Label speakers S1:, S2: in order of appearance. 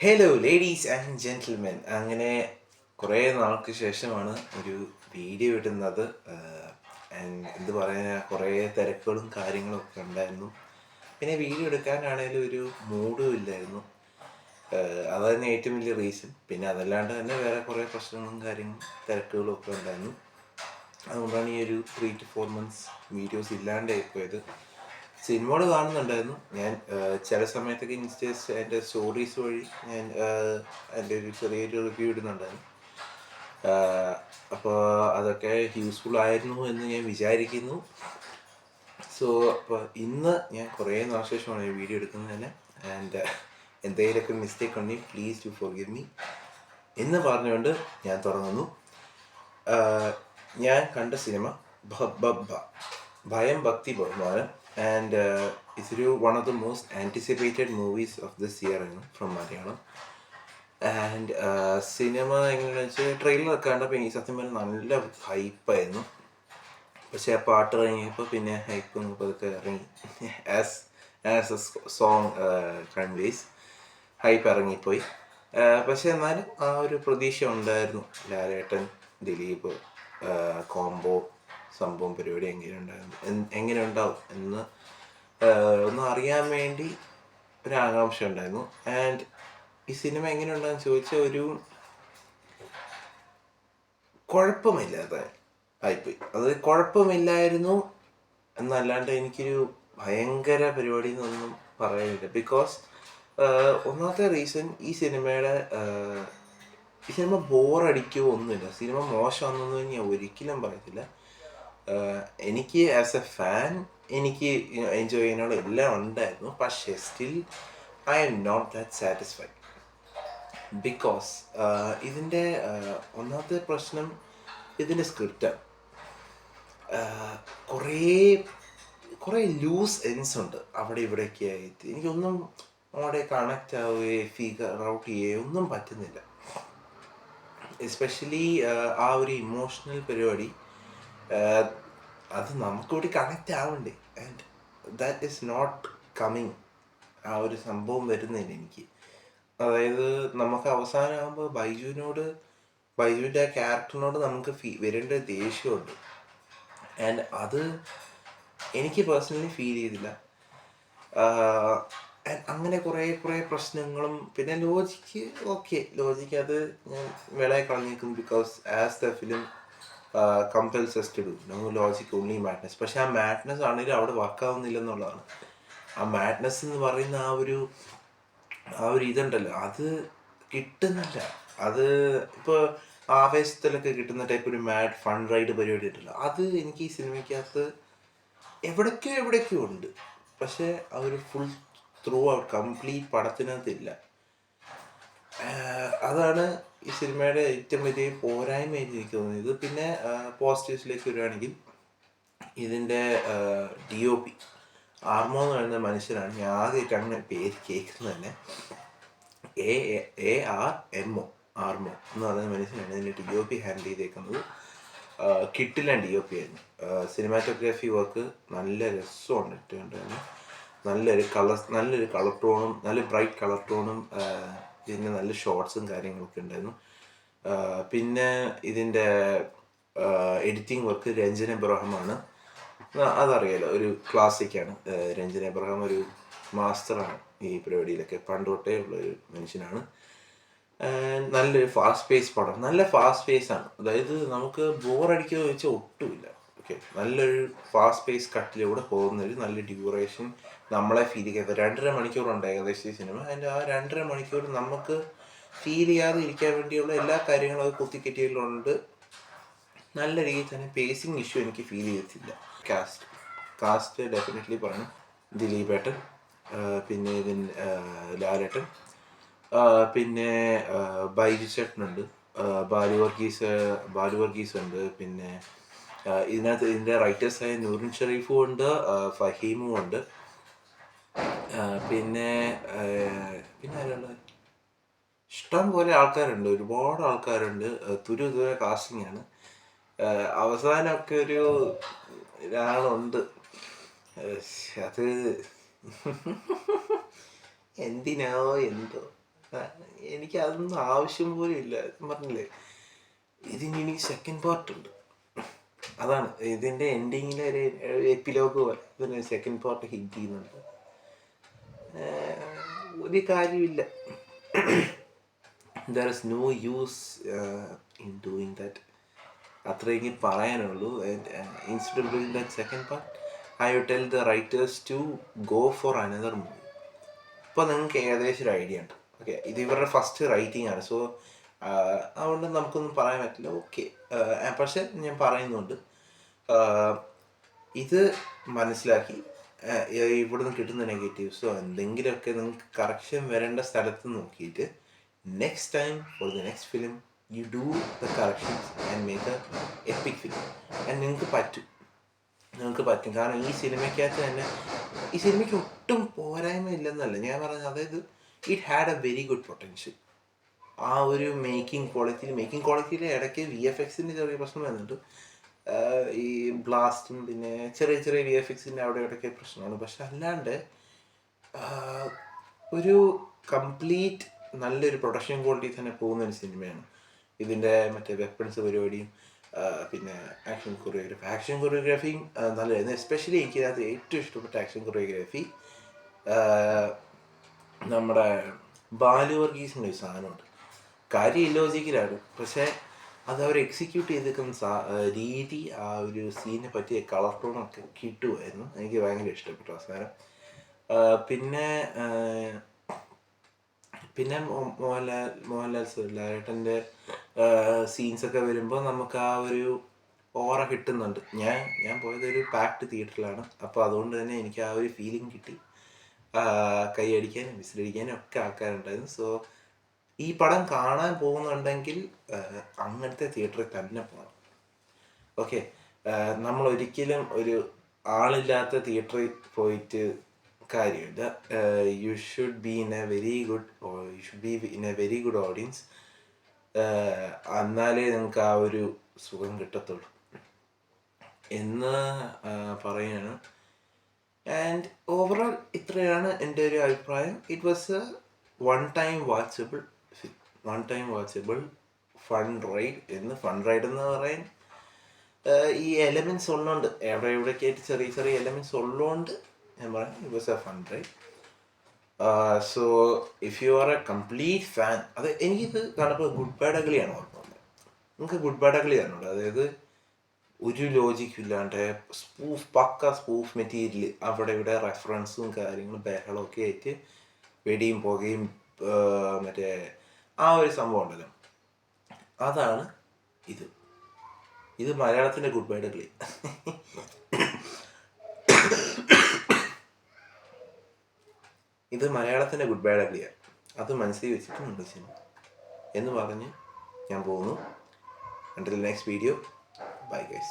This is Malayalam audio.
S1: Hello ladies and gentlemen. അങ്ങനെ കുറേ നാൾക്ക് ശേഷമാണ് ഒരു വീഡിയോ ഇടുന്നത്. എന്ത് പറയാനാ, കുറേ തിരക്കുകളും കാര്യങ്ങളും ഒക്കെ ഉണ്ടായിരുന്നു. പിന്നെ വീഡിയോ എടുക്കാനാണേലും ഒരു മൂഡും ഇല്ലായിരുന്നു. അതായിരുന്നു ഏറ്റവും വലിയ റീസൺ. പിന്നെ അതല്ലാണ്ട് തന്നെ വേറെ കുറേ പ്രശ്നങ്ങളും കാര്യങ്ങളും തിരക്കുകളും ഒക്കെ ഉണ്ടായിരുന്നു. അതുകൊണ്ടാണ് ഈ ഒരു 3 to 4 months വീഡിയോസ് ഇല്ലാണ്ടായിപ്പോയത്. സിനിമകൾ കാണുന്നുണ്ടായിരുന്നു ഞാൻ. ചില സമയത്തൊക്കെ എൻ്റെ സ്റ്റോറീസ് വഴി ഞാൻ എൻ്റെ ഒരു ചെറിയൊരു റിവ്യൂ ഇടുന്നുണ്ടായിരുന്നു. അപ്പോൾ അതൊക്കെ യൂസ്ഫുൾ ആയിരുന്നു എന്ന് ഞാൻ വിചാരിക്കുന്നു. സോ അപ്പോൾ ഇന്ന് ഞാൻ കുറേ നാശേഷമാണ് ഈ വീഡിയോ എടുക്കുന്നത് തന്നെ. ആൻഡ് എന്തെങ്കിലുമൊക്കെ മിസ്റ്റേക്ക് ഉണ്ടെങ്കിൽ പ്ലീസ് ടു ഫോർഗിവ് മീ എന്ന് പറഞ്ഞുകൊണ്ട് ഞാൻ തുടങ്ങുന്നു. ഞാൻ കണ്ട സിനിമ ഭയം ഭക്തി ബഹുമാനം. ആൻഡ് ഇതൊരു one of the most anticipated movies of this year ആണ് ഫ്രം മലയാളം. ആൻഡ് സിനിമ എങ്ങനെയാണെന്ന് വെച്ചാൽ ട്രെയിലറൊക്കെ കണ്ടപ്പോൾ എനിക്ക് സത്യം പറഞ്ഞാൽ നല്ല ഹൈപ്പായിരുന്നു. പക്ഷേ ആ പാട്ട് ഇറങ്ങിയപ്പോൾ പിന്നെ ഹൈപ്പ് പതുക്കെ ഇറങ്ങി. As A song conveys hype ഇറങ്ങിപ്പോയി. പക്ഷെ എന്നാലും ആ ഒരു പ്രതീക്ഷ ഉണ്ടായിരുന്നു. ലാലേട്ടൻ ദിലീപ് കോംബോ സംഭവം പരിപാടി എങ്ങനെ ഉണ്ടാവും എന്ന് ഒന്ന് അറിയാൻ വേണ്ടി ഒരു ആകാംക്ഷ ഉണ്ടായിരുന്നു. ആൻഡ് ഈ സിനിമ എങ്ങനെ ഉണ്ടാകുമെന്ന് ചോദിച്ചാൽ ഒരു കുഴപ്പമില്ലാത്ത ആയിപ്പോയി. അത് കുഴപ്പമില്ലായിരുന്നു എന്നല്ലാണ്ട് എനിക്കൊരു ഭയങ്കര പരിപാടി എന്നൊന്നും പറയാനില്ല. ബിക്കോസ് ഒന്നാമത്തെ റീസൺ, ഈ സിനിമ ബോറടിക്കുകയോ ഒന്നുമില്ല. സിനിമ മോശമാണെന്നൊന്നും ഞാൻ ഒരിക്കലും പറയത്തില്ല. എനിക്ക് ആസ് എ ഫാൻ എനിക്ക് എൻജോയ് ചെയ്യാനുള്ള എല്ലാം ഉണ്ടായിരുന്നു. പക്ഷേ still I am not that satisfied. Because ഇതിൻ്റെ ഒന്നാമത്തെ പ്രശ്നം ഇതിൻ്റെ സ്ക്രിപ്റ്റാണ്. കുറേ ലൂസ് എൻസ് ഉണ്ട് അവിടെ ഇവിടെയൊക്കെ ആയിട്ട്. എനിക്കൊന്നും അവിടെ കണക്റ്റ് ആവുകയോ ഫിഗർ ഔട്ട് ചെയ്യുകയോ ഒന്നും പറ്റുന്നില്ല. എസ്പെഷ്യലി ആ ഒരു ഇമോഷണൽ പരിപാടി അത് നമുക്കൂടി കണക്റ്റ് ആവണ്ടേ. And that is not coming. ആ ഒരു സംഭവം വരുന്നില്ല എനിക്ക്. അതായത് നമുക്ക് അവസാനമാകുമ്പോൾ ബൈജുവിൻ്റെ ആ ക്യാരക്ടറിനോട് നമുക്ക് വരേണ്ട ദേഷ്യമുണ്ട്. ആൻഡ് അത് എനിക്ക് പേഴ്സണലി ഫീൽ ചെയ്തില്ല. അങ്ങനെ കുറേ പ്രശ്നങ്ങളും പിന്നെ ലോജിക്ക് അത് ഞാൻ വിളയെ കളഞ്ഞേക്കും. Because as the film compels us to do no logic, only madness. പക്ഷെ ആ മാഡ്നെസ് ആണെങ്കിലും അവിടെ വർക്കാവുന്നില്ലെന്നുള്ളതാണ്. ആ മാഡ്നെസ് എന്ന് പറയുന്ന ആ ഒരു ഇതുണ്ടല്ലോ, അത് കിട്ടുന്നില്ല. അത് ഇപ്പോൾ ആവേശത്തിലൊക്കെ കിട്ടുന്ന ടൈപ്പ് ഒരു മാഡ് ഫൺ റൈഡ് പരിപാടി ഉണ്ടല്ലോ, അത് എനിക്ക് ഈ സിനിമയ്ക്കകത്ത് എവിടേക്കോ ഉണ്ട്. പക്ഷേ ആ ഒരു ഫുൾ ത്രൂ ഔട്ട് കംപ്ലീറ്റ് പടത്തിനകത്തില്ല. അതാണ് ഈ സിനിമയുടെ ഏറ്റവും വലിയ പോരായ്മയായിട്ട് എനിക്ക് തോന്നിയത്. പിന്നെ പോസിറ്റീവ്സിലേക്ക് വരികയാണെങ്കിൽ ഇതിൻ്റെ DOP ആർമോ എന്ന് പറയുന്ന മനുഷ്യനാണ്. ഞാൻ ആദ്യമായിട്ട് അങ്ങനെ പേര് കേൾക്കുന്നത് തന്നെ. ARMO ആർമോ എന്ന് പറയുന്ന മനുഷ്യനാണ് ഇതിൻ്റെ DOP ഹാൻഡിൽ ചെയ്തേക്കുന്നത്. കിട്ടില്ല DOP ആയിരുന്നു. സിനിമാറ്റോഗ്രാഫി വർക്ക് നല്ല രസമുണ്ട്. ഇട്ടുകൊണ്ടാണ് നല്ലൊരു കളർ ടോണും നല്ല ബ്രൈറ്റ് കളർ ടോണും പിന്നെ നല്ല ഷോർട്സും കാര്യങ്ങളൊക്കെ ഉണ്ടായിരുന്നു. പിന്നെ ഇതിൻ്റെ എഡിറ്റിംഗ് വർക്ക് രഞ്ജൻ എബ്രഹാമാണ്. അതറിയാലോ, ഒരു ക്ലാസിക്കാണ്. രഞ്ജൻ എബ്രഹാം ഒരു മാസ്റ്ററാണ് ഈ പരിപാടിയിലൊക്കെ, പണ്ട് തൊട്ടേ ഉള്ളൊരു മനുഷ്യനാണ്. നല്ലൊരു ഫാസ്റ്റ് പേസ് പടം, നല്ല ഫാസ്റ്റ് പേസാണ്. അതായത് നമുക്ക് ബോറടിക്കുക വെച്ചാൽ ഒട്ടുമില്ല. ഓക്കെ, നല്ലൊരു ഫാസ്റ്റ് പേസ് കട്ടിലൂടെ പോകുന്നൊരു നല്ല ഡ്യൂറേഷൻ നമ്മളെ ഫീൽ ചെയ്യാത്ത 2.5 മണിക്കൂറുണ്ട് ഏകദേശം ഈ സിനിമ. അതിൻ്റെ ആ 2.5 മണിക്കൂർ നമുക്ക് ഫീൽ ചെയ്യാതെ ഇരിക്കാൻ വേണ്ടിയുള്ള എല്ലാ കാര്യങ്ങളും അത് കുത്തിക്കെറ്റിയിലുണ്ട്. നല്ല രീതിയിൽ തന്നെ പേസിങ് ഇഷ്യൂ എനിക്ക് ഫീൽ ചെയ്തിട്ടില്ല. കാസ്റ്റ് ഡെഫിനറ്റ്ലി പറഞ്ഞു. ദിലീപേട്ടൻ, പിന്നെ ലാലേട്ടൻ, പിന്നെ ബൈജു ചേട്ടനുണ്ട്, ബാലു വർഗീസ് ഉണ്ട്. പിന്നെ ഇതിൻ്റെ റൈറ്റേഴ്സായ നൂറിൻ ഷെരീഫും ഉണ്ട്, ഫഹീമും ഉണ്ട്. പിന്നെ ആരുള്ളത്, ഇഷ്ടം പോലെ ആൾക്കാരുണ്ട്, ഒരുപാട് ആൾക്കാരുണ്ട്. തുരു കാസ്റ്റിംഗ് ആണ്. അവസാനമൊക്കെ ഒരാളുണ്ട്, അത് എന്തിനോ എന്തോ എനിക്ക് അതൊന്നും ആവശ്യം പോലും ഇല്ല. പറഞ്ഞില്ലേ, ഇതിനി സെക്കൻഡ് പാർട്ട് ഉണ്ട്. അതാണ് ഇതിൻ്റെ എൻഡിങ്ങിലെ ഒരു എപ്പിലോഗ് പോലെ ഇതിന് സെക്കൻഡ് പാർട്ട് ഹിറ്റ് ചെയ്യുന്നുണ്ട്. ഒരു കാര്യമില്ല. There is no use in doing that. അത്രേ എനിക്ക് പറയാനുള്ളൂ. Instead of doing that second part, I will tell the writers to go for another movie. ഇപ്പോൾ നിങ്ങൾക്ക് ഏകദേശം ഒരു ഐഡിയ ഉണ്ട്. ഓക്കെ, ഇത് ഇവരുടെ ഫസ്റ്റ് റൈറ്റിംഗ് ആണ്. സോ അതുകൊണ്ട് നമുക്കൊന്നും പറയാൻ പറ്റില്ല. ഓക്കെ, പക്ഷെ ഞാൻ പറയുന്നുണ്ട്, ഇത് മനസ്സിലാക്കി ഇവിടുന്ന് കിട്ടുന്ന നെഗറ്റീവ്സോ എന്തെങ്കിലുമൊക്കെ നിങ്ങൾക്ക് കറക്ഷൻ വരേണ്ട സ്ഥലത്ത് നോക്കിയിട്ട് next time for the next film you do the corrections and make A EPIC film. And നിങ്ങൾക്ക് പറ്റും. കാരണം ഈ സിനിമയ്ക്കകത്ത് തന്നെ, ഈ സിനിമയ്ക്ക് ഒട്ടും പോരായ്മ ഇല്ലെന്നല്ല ഞാൻ പറഞ്ഞത്. അതായത് it had A very good potential. ആ ഒരു മേക്കിംഗ് ക്വാളിറ്റിയിൽ ഇടയ്ക്ക് VFXൻ്റെ ചെറിയ പ്രശ്നം വന്നിട്ട്, ഈ ബ്ലാസ്റ്റും പിന്നെ ചെറിയ VFXൻ്റെ അവിടെ ഇടയ്ക്ക് പ്രശ്നമാണ്. പക്ഷെ അല്ലാണ്ട് ഒരു കംപ്ലീറ്റ് നല്ലൊരു പ്രൊഡക്ഷൻ ക്വാളിറ്റി തന്നെ പോകുന്ന ഒരു സിനിമയാണ്. ഇതിൻ്റെ മറ്റേ വെപ്പൺസ് പരിപാടിയും പിന്നെ ആക്ഷൻ കൊറിയോഗ്രാഫിയും നല്ലതായിരുന്നു. എസ്പെഷ്യലി എനിക്കതിനകത്ത് ഏറ്റവും ഇഷ്ടപ്പെട്ട ആക്ഷൻ കൊറിയോഗ്രാഫി നമ്മുടെ ബാലു വർഗീസിൻ്റെ ഒരു സാധനമുണ്ട്. കാര്യം ഇല്ലോജിക്കലാണ്, പക്ഷേ അത് അവർ എക്സിക്യൂട്ട് ചെയ്തേക്കുന്ന രീതി, ആ ഒരു സീനെ പറ്റിയ കളർ ടോണൊക്കെ കിട്ടുമായിരുന്നു. എനിക്ക് ഭയങ്കര ഇഷ്ടപ്പെട്ടു ആ സാധനം. പിന്നെ മോഹൻലാൽ ലാലേട്ടൻ്റെ സീൻസൊക്കെ വരുമ്പോൾ നമുക്ക് ആ ഒരു ഓറ കിട്ടുന്നുണ്ട്. ഞാൻ പോയതൊരു പാക്ഡ് തിയേറ്ററിലാണ്. അപ്പോൾ അതുകൊണ്ട് തന്നെ എനിക്ക് ആ ഒരു ഫീലിംഗ് കിട്ടി. കൈയടിക്കാനും വിസിലടിക്കാനും ഒക്കെ ആൾക്കാരുണ്ടായിരുന്നു. സോ ഈ പടം കാണാൻ പോകുന്നുണ്ടെങ്കിൽ അങ്ങനത്തെ തിയേറ്ററിൽ തന്നെ പോകണം. ഓക്കെ, നമ്മൾ ഒരിക്കലും ഒരു ആളില്ലാത്ത തിയേറ്ററിൽ പോയിട്ട് കാര്യമില്ല. You should be in A very good audience. എന്നാലേ നിങ്ങൾക്ക് ആ ഒരു സുഖം കിട്ടത്തുള്ളൂ എന്ന് പറയാണ്. ആൻഡ് ഓവറോൾ ഇത്രയാണ് എൻ്റെ ഒരു അഭിപ്രായം. It was A one time watchable fun ride. Fun ride എന്ന് പറയാൻ ഈ എലമെൻറ്റ്സ് ഉള്ളതുകൊണ്ട്, എവിടെയൊക്കെ ആയിട്ട് ചെറിയ എലമെൻറ്റ്സ് ഉള്ളതുകൊണ്ട് ഞാൻ പറയാം it was A fun ride. So if you are A complete fan, അത് എനിക്കിത് കാണുമ്പോൾ ഗുഡ് ബാഡ് അഗ്ലിയാണ് ഓർമ്മ വന്നത്. നിങ്ങൾക്ക് ഗുഡ് ബാഡ് അഗ്ലി തന്നുണ്ട്. അതായത് ഒരു ലോജിക്കില്ലാണ്ട് പക്ക സ്പൂഫ് മെറ്റീരിയൽ, അവിടെ ഇവിടെ റെഫറൻസും കാര്യങ്ങളും ബഹളമൊക്കെ ആയിട്ട് വെടിയും പുകയും മറ്റേ ആ ഒരു സംഭവം ഉണ്ടല്ലോ, അതാണ് ഇത് മലയാളത്തിൻ്റെ ഗുഡ് ബൈ അഗ്ലി. ഇത് മലയാളത്തിൻ്റെ ഗുഡ് ബൈ അഗ്ലിയാണ്. അത് മനസ്സിൽ വെച്ചിട്ട് ഉണ്ട് സിനിമ എന്ന് പറഞ്ഞ് ഞാൻ പോകുന്നു. Until the next video, bye guys.